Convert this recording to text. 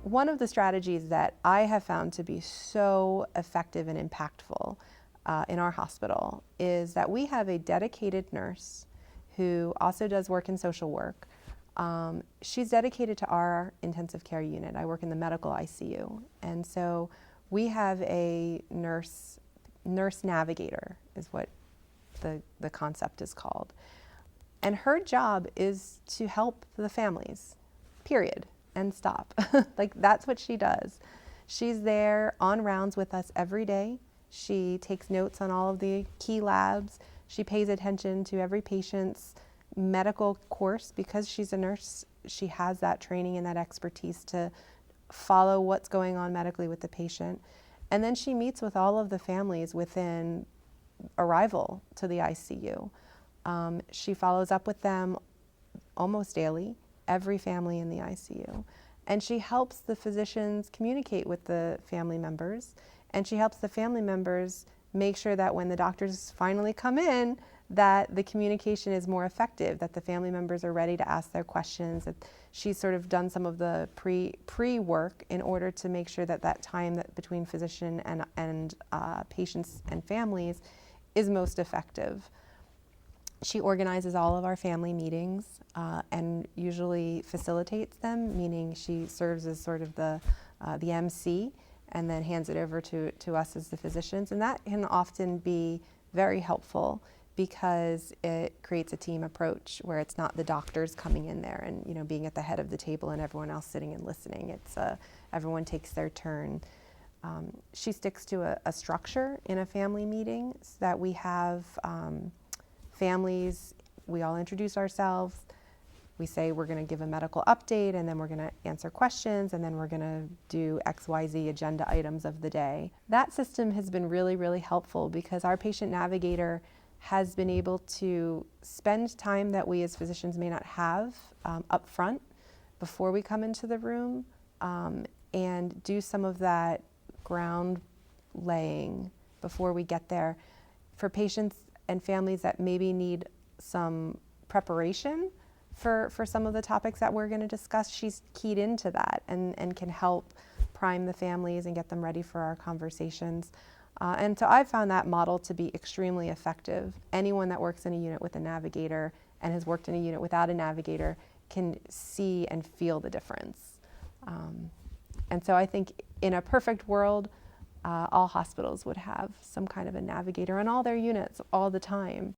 One of the strategies that I have found to be so effective and impactful in our hospital is that we have a dedicated nurse who also does work in social work. She's dedicated to our intensive care unit. I work in the medical ICU, and so we have a nurse navigator is what the concept is called. And her job is to help the families, period, and stop. Like, that's what she does. She's there on rounds with us every day. She takes notes on all of the key labs. She pays attention to every patient's medical course. Because she's a nurse, she has that training and that expertise to follow what's going on medically with the patient. And then she meets with all of the families within arrival to the ICU. She follows up with them almost daily, every family in the ICU. And she helps the physicians communicate with the family members, and she helps the family members make sure that when the doctors finally come in, that the communication is more effective, that the family members are ready to ask their questions, that she's sort of done some of the pre-work in order to make sure that that time that between physician and patients and families is most effective. She organizes all of our family meetings and usually facilitates them, meaning she serves as sort of the MC and then hands it over to us as the physicians. And that can often be very helpful because it creates a team approach where it's not the doctors coming in there and, you know, being at the head of the table and everyone else sitting and listening. It's everyone takes their turn. She sticks to a structure in a family meeting so that we have families, we all introduce ourselves, we say we're going to give a medical update, and then we're going to answer questions, and then we're going to do XYZ agenda items of the day. That system has been really, really helpful because our patient navigator has been able to spend time that we as physicians may not have up front before we come into the room and do some of that ground laying before we get there for patients and families that maybe need some preparation for some of the topics that we're going to discuss. She's keyed into that and can help prime the families and get them ready for our conversations. And so I've found that model to be extremely effective. Anyone that works in a unit with a navigator and has worked in a unit without a navigator can see and feel the difference. And so I think in a perfect world, all hospitals would have some kind of a navigator in all their units all the time.